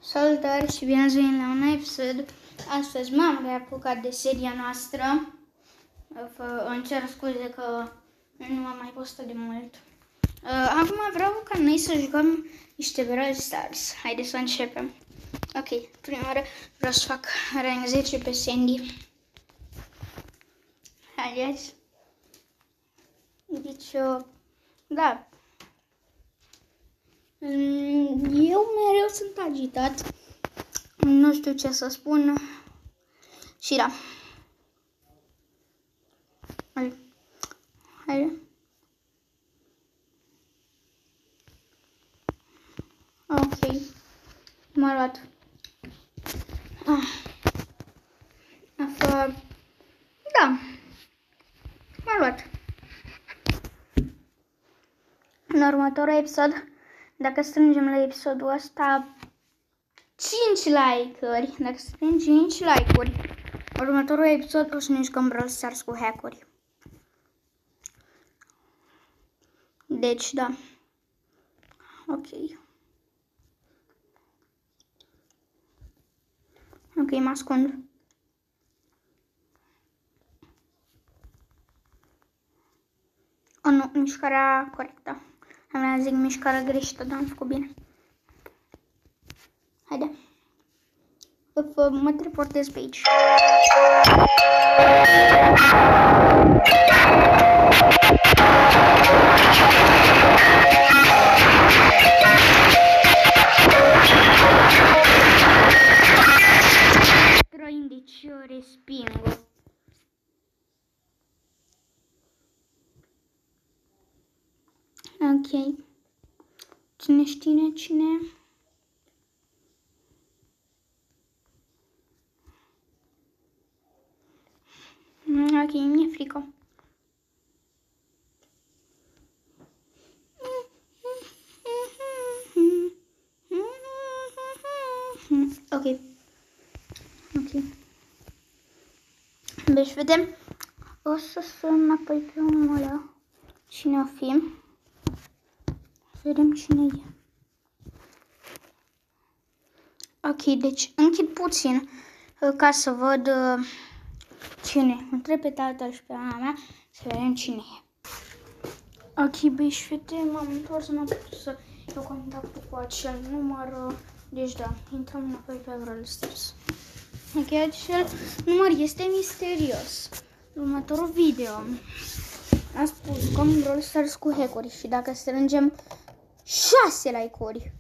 Salutare și bine ați venit la un episod. Astăzi m-am reapucat de seria noastră. Îmi cer scuze că nu am mai postat de mult. Acum vreau ca noi să jucăm niște Brawl Stars. Haideți să începem. Ok, prima oară vreau să fac rank 10 pe Sandy. Haideți. Deci, da. Eu mereu sunt agitat. Nu știu ce să spun. Și da. Haide. Ok. M-a luat. Da. M-a luat. În următorul episod, dacă strângem la episodul ăsta 5 like-uri, dacă strângem 5 like-uri, următorul episod o să ne jucăm Brawl Stars cu hack-uri. Deci, da. Ok. Ok, mă ascund. Oh, nu, mișcarea corectă. Am vrea să zic mișcarea greșită, dar am făcut bine. Haide. Mă teleportez pe aici. Trăind, deci eu resping. Ok. Cine știe cine? Ok, mi-e frică. Ok. Ok. Deci vedem. O să sun apoi pe omul ăla. Cine o fi? Vedem cine e. Ok, deci închid puțin ca să văd cine. Întreb pe tatăl și pe mama mea să vedem cine e. Ok, băi și fete, m-am întors, n-am putut să iau contactul cu acel număr. Deci da, intrăm înapoi pe Brawl Stars. Ok, acel număr este misterios. Următorul video a spus că Brawl Stars cu hack-uri și dacă strângem 6 like-uri,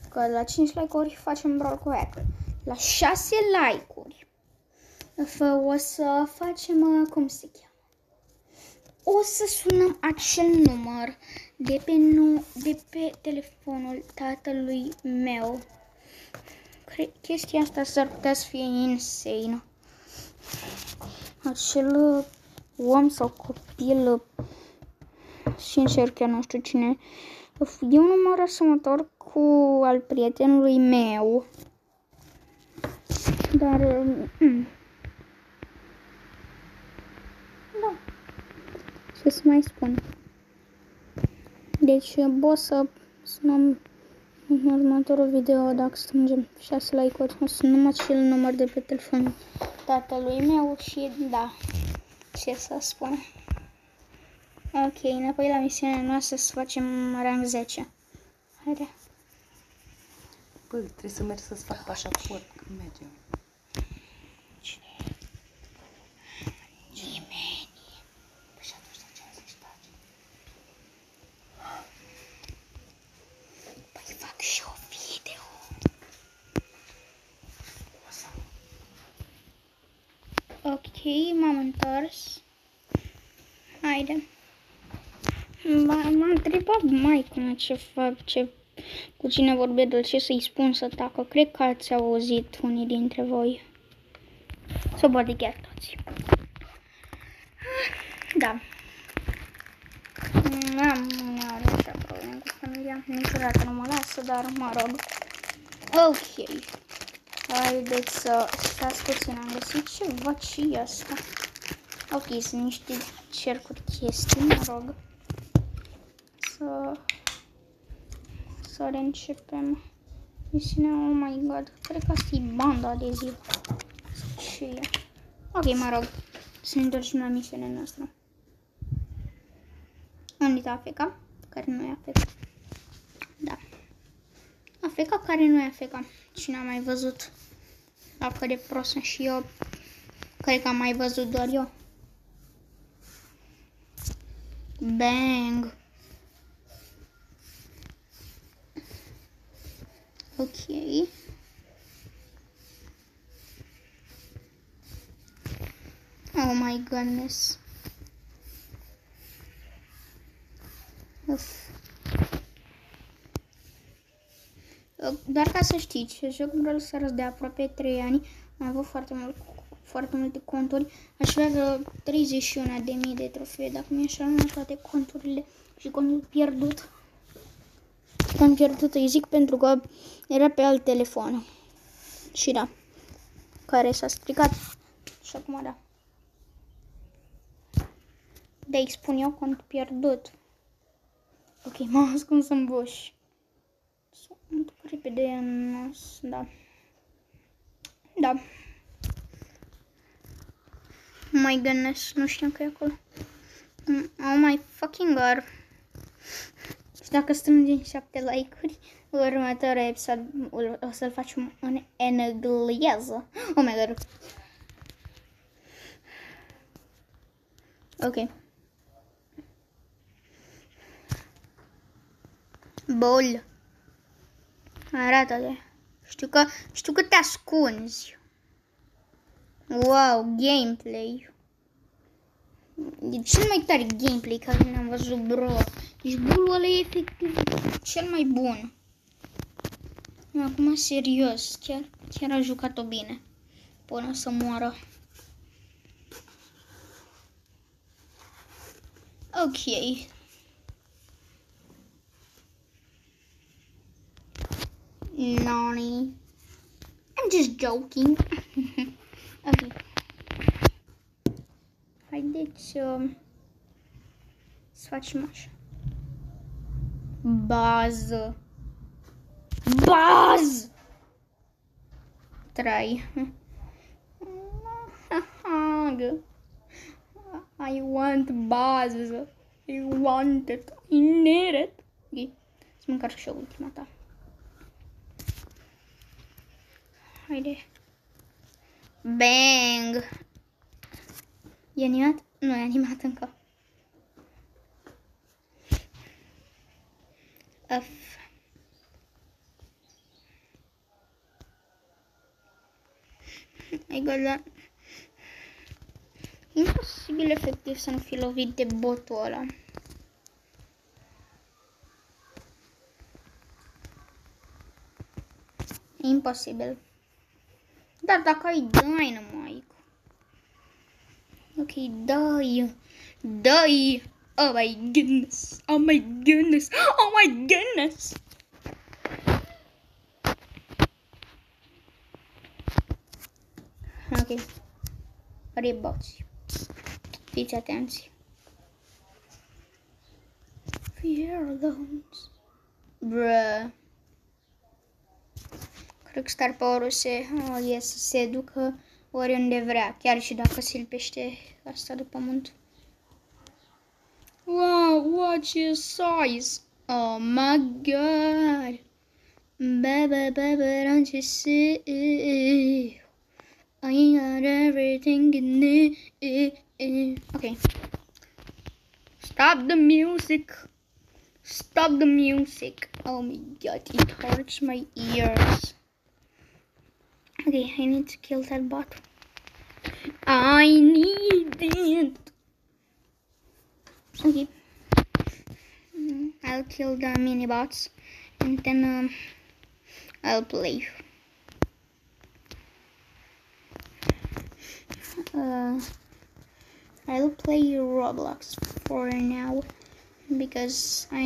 că la 5 like-uri facem Brawl cu hack, la 6 like-uri o să facem, cum se cheamă? O să sunăm acel număr de pe telefonul tatălui meu. Chestia asta s-ar putea să fie insane. Acel om sau copil, sincer chiar nu știu cine, e un număr asemănător cu al prietenului meu. Dar, da, ce să mai spun. Deci, o să sunăm în următorul video, dacă strângem 6 like-uri, o să sunăm acel număr de pe telefonul tatălui meu și da, ce să spun. Ok, înapoi la misiunea noastră să facem rank 10. Haide. Păi, trebuie să mergi să-ți fac pașaport când mergem. Cine e? Nimeni. Păi și atunci de ce zici taci? Păi fac și o video. Ok, m-am întors. Haide. M-a întrebat maică ce fac, cu cine vorbesc, de ce să-i spun să tacă. Cred că ați auzit unii dintre voi. Sau poate chiar toți. Da. Am uneori așa probleme cu familia. Niciodată nu mă lasă, dar mă rog. Ok. Haideți să stați puțin. Am găsit ceva ce asta. Ok, sunt niște cercuri chestii, mă rog. Să reîncepem. Misiunea, oh my god, cred că asta e banda de zi. Ce e? Ok, mă rog, să ne întoarcem la misiunea noastră. Unde e Africa? Care nu e Africa? Da. Africa care nu e Africa. Cine a mai văzut? Dacă de prost sunt și eu. Cred că am mai văzut doar eu. Bang. Ok. Oh my goodness. Uf. Doar ca să știți, joc Brawl Stars de aproape 3 ani. Am avut foarte multe conturi. Aș vrea 31.000 de trofee. Dacă mi-aș rămâne toate conturile și contul pierdut. Cont pierdut îi zic pentru că era pe alt telefon. Și da. Care s-a stricat. Și acum da. De îi spun eu cont pierdut. Ok, m-am ascuns în buș. Mă duc repede în nas. Da. Da. Oh my goodness, nu știam că e acolo. Oh my fucking god. Și dacă strângem 7 like-uri, următorul episod o să-l facem în engleză. Oh my god. Ok. Bol. Arată-te. Știu că te ascunzi. Wow, gameplay. E cel mai tare gameplay care l-am văzut, bro. Deci bulul ăla e efectiv cel mai bun. Acum, serios, chiar a jucat-o bine. Până să moară. Ok. Nani. I'm just joking. Ok. Haideți să facem așa. Bază. Try. I want bază. I want it. I need it. Ok. Să mă încarc și eu ultima ta. Haide. Bang. E animat? Nu e animat încă. Egal, imposibil efectiv să nu fi lovit de botul ăla. Imposibil. Dar dacă ai Dynamite. Ok, dai. Oh my goodness. Oh my goodness. Oh my goodness. Ok. Reboți. Fiți atenți. Fearless. Bruh. Cred că Star Power-ul se ducă oriunde vrea, chiar și dacă se lipește asta de pământ. Wow, watch his size. Oh my god. Baby, don't you see? I got everything in it. Okay. Stop the music. Stop the music. Oh my god, it hurts my ears. Okay, I need to kill that bot. I need it. Okay. I'll kill the mini bots and then I'll play. I'll play Roblox for now because I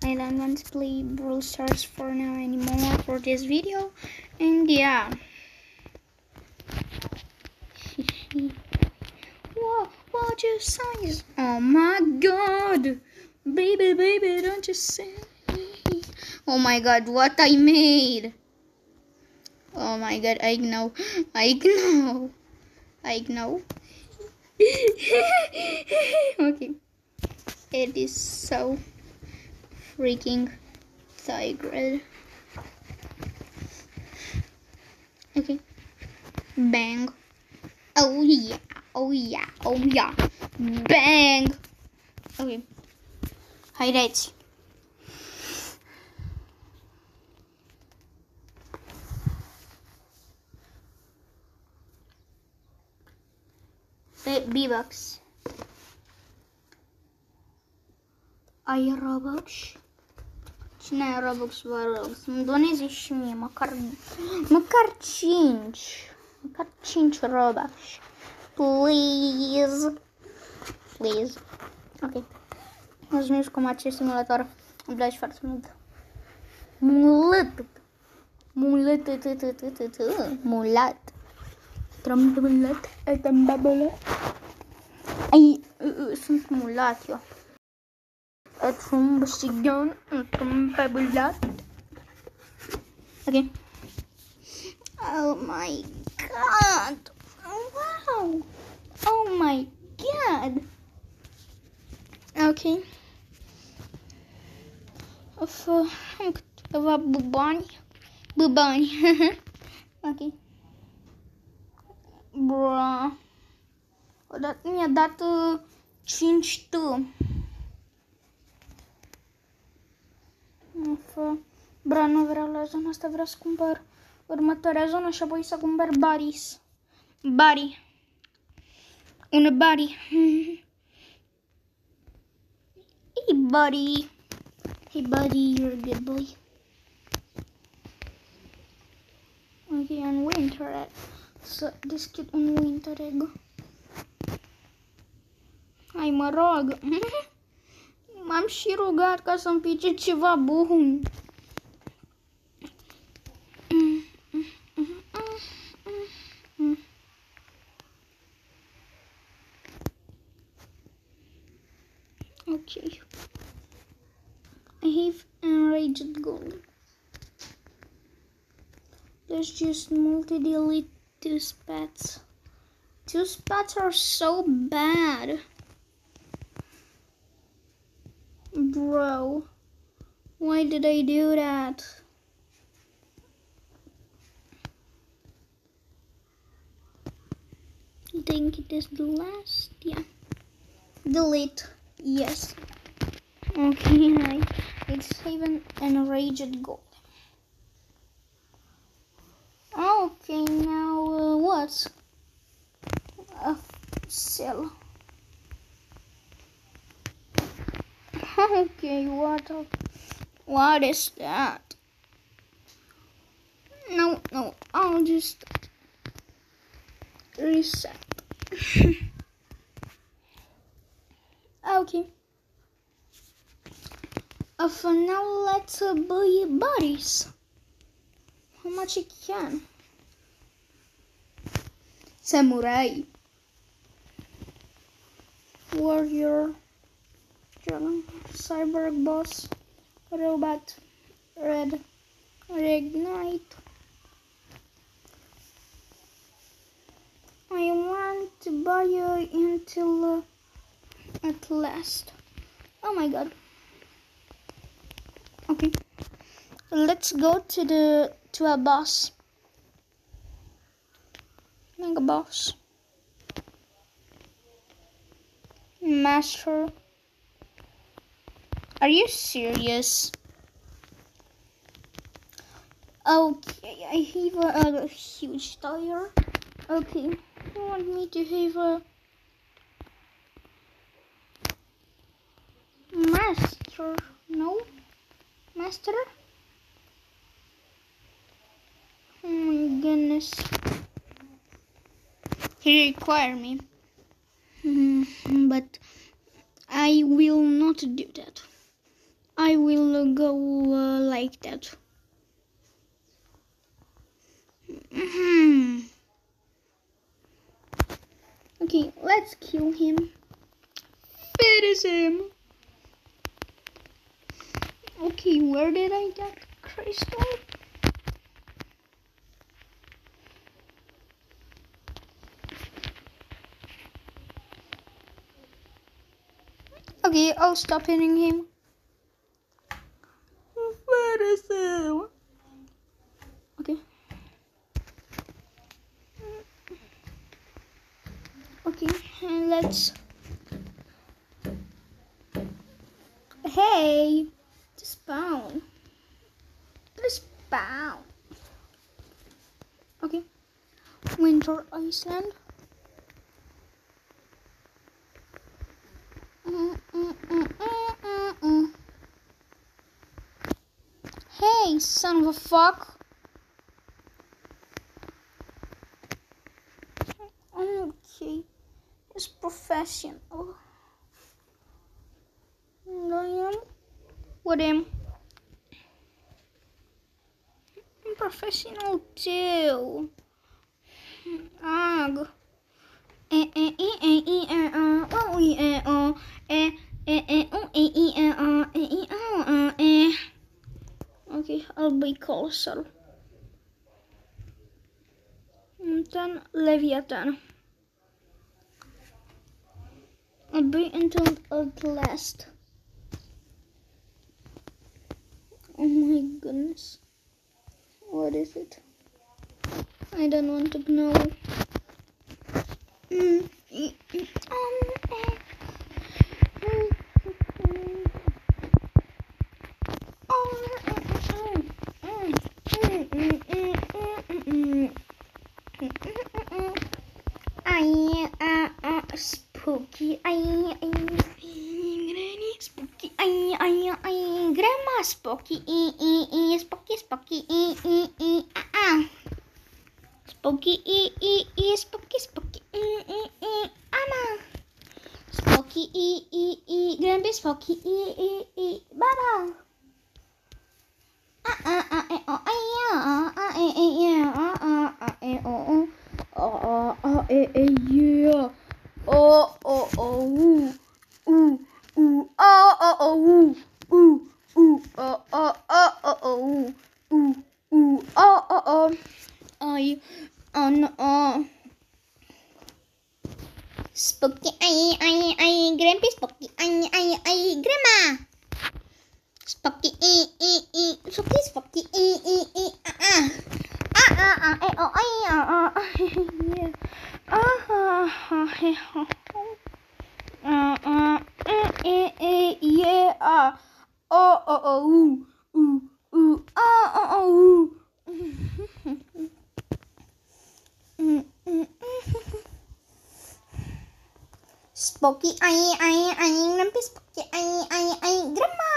don't want to play Brawl Stars for now anymore for this video, and yeah. Whoa, watch your size. Oh my god, baby, don't you say? Oh my god, what I made. Oh my god, I know. Okay. It is so freaking tired. Okay. Bang. Oh yeah. Bang. Okay. Haideți. B-Bucks. Ai Robux? Cine ai Robux, vă rog? Să-mi doneze și mie, măcar 5. Măcar 5 Robux. Please. Ok. Mulțumesc cu acest simulator. Îmi place foarte mult. Mulat. Ai, sunt mulat eu. Okay. Oh my god. Wow. Oh my god. Okay. Am câteva bubani. Ok. Bro. Mi-a dat 5 T. Bro, nu vreau la zona asta, vreau să cumpăr următoarea zonă și apoi să cumpăr baris. Un bari. Hey buddy, you're a good boy. Okay, un winter egg. Să deschid un winter egg. Hai, mă rog. M-am și rugat ca să-mi pice ceva bun. Okay. I have enraged gold. Let's just multi-delete 2 spats. 2 spats are so bad. Bro, why did I do that? I think it is the last. Yeah. Delete. Yes. Okay, it's even enraged gold. Okay, now what? Sell. Okay, what is that? No, I'll just reset. Okay. For now, let's buy bodies. How much it can? Samurai. Warrior. Cyborg boss. Robot. Red. Reignite. I want to buy you until at last. Oh my god. Okay. Let's go to a boss. Mega boss. Master. Are you serious? Okay, I have a huge tire. Okay, you want me to have a master? No? Master? Oh my goodness. He require me. But I will not do that. I will go like that. Okay, let's kill him. Finish him. Okay, where did I get crystal? Okay, I'll stop hitting him. Where is he? Okay. Okay, and let's... Hey! To spawn. To spawn. Okay. Winter Iceland. Hey, son of a fuck. Okay. It's professional. And I am with him. I'm professional too. Ag. Okay, I'll be colossal. And then Leviathan. I'll be until the last. Oh my goodness. What is it? I don't want to know. Spooky, granny, spooky, grandma, spooky, spooky, spooky, spooky, spooky, spooky, Anna, spooky, grandpa, spooky, Baba. Yeah. Oh, oh, oh, ooh, ooh, ooh, oh, oh, oh, ooh, ooh, ooh, oh, oh, oh, oh, oh, ooh, ooh, oh, oh, oh, oh, no, spooky, grandpa, spooky, grandma, spooky, spooky, spooky, yeah. Oh, oh, oh, ooh, ooh, ooh, oh, oh, oh, ooh. Spooky, grumpy, spooky, grandma.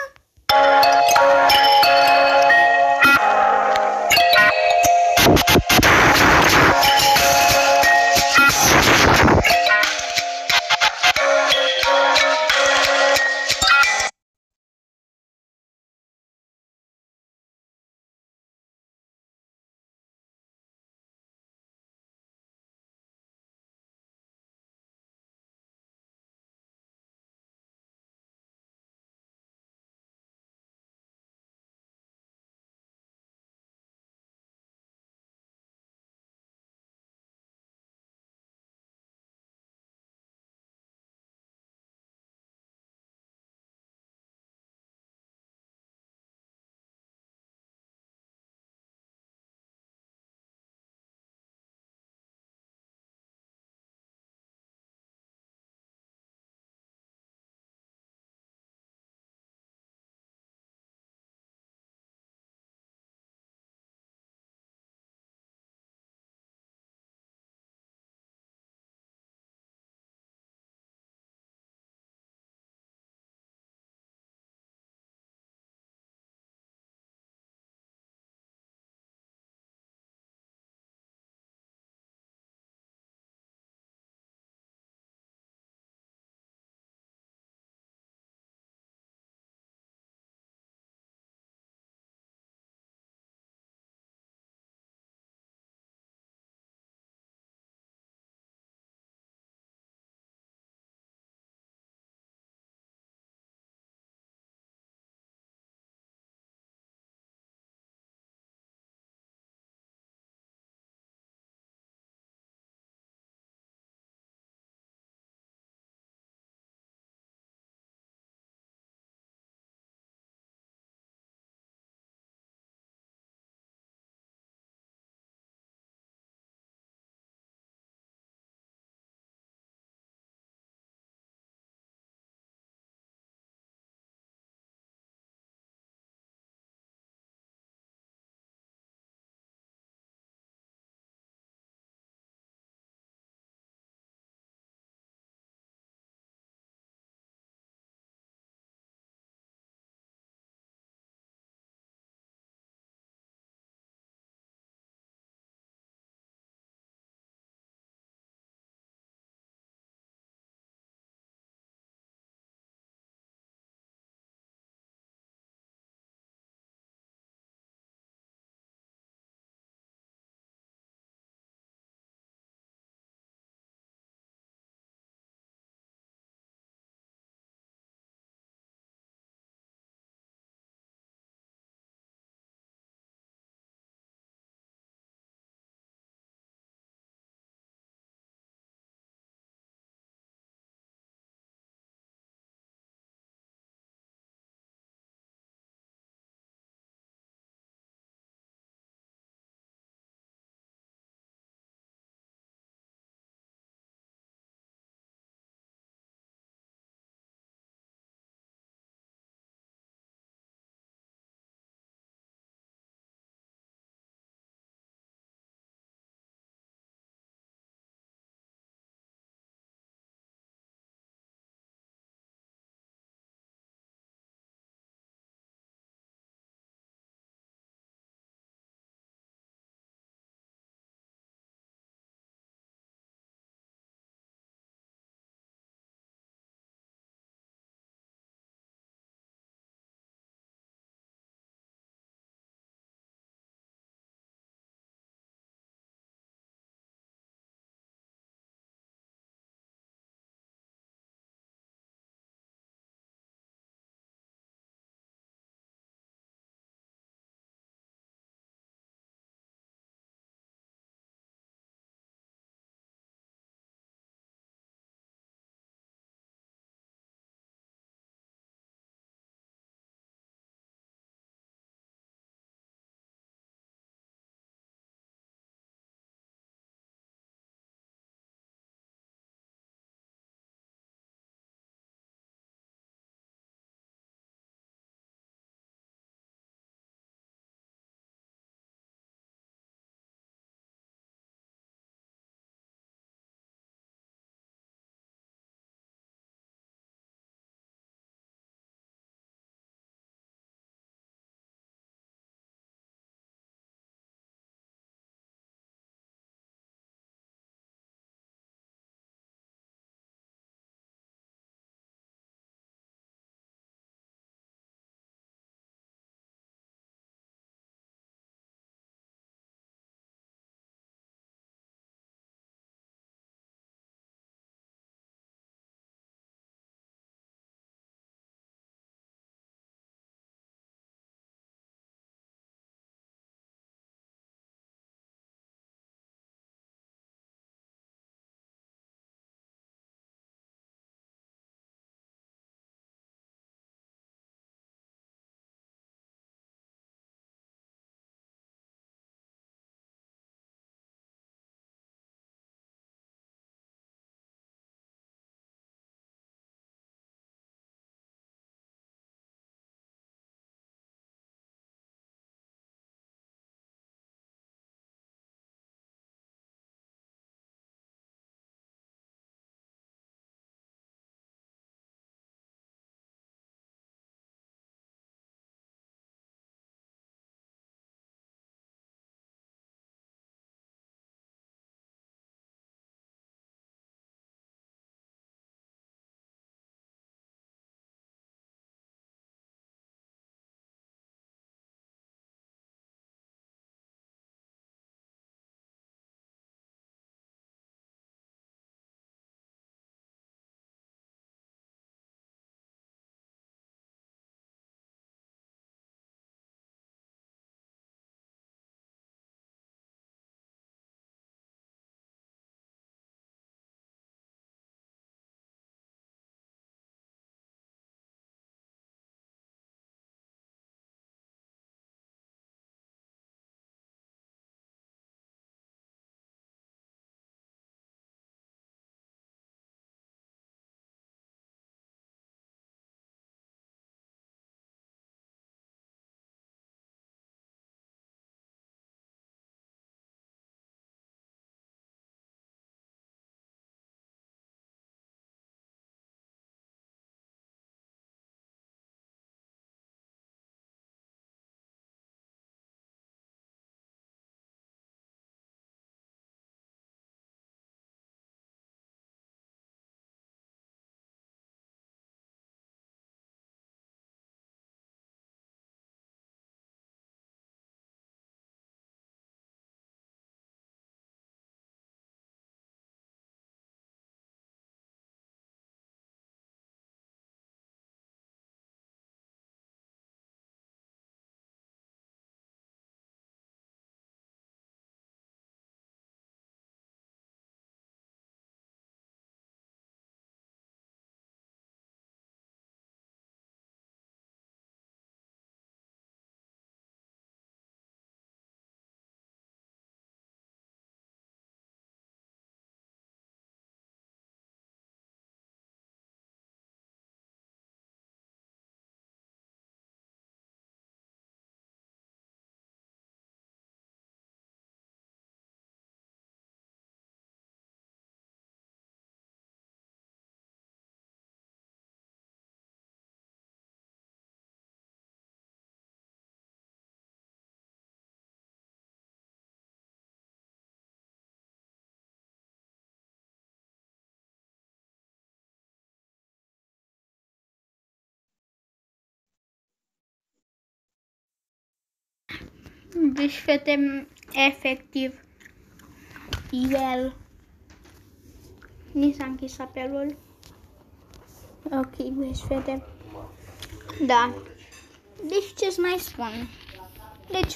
Deci, fete, efectiv, el ni s-a închis apelul. Ok, deci, fete, da. Deci, ce-ți mai spun? Deci,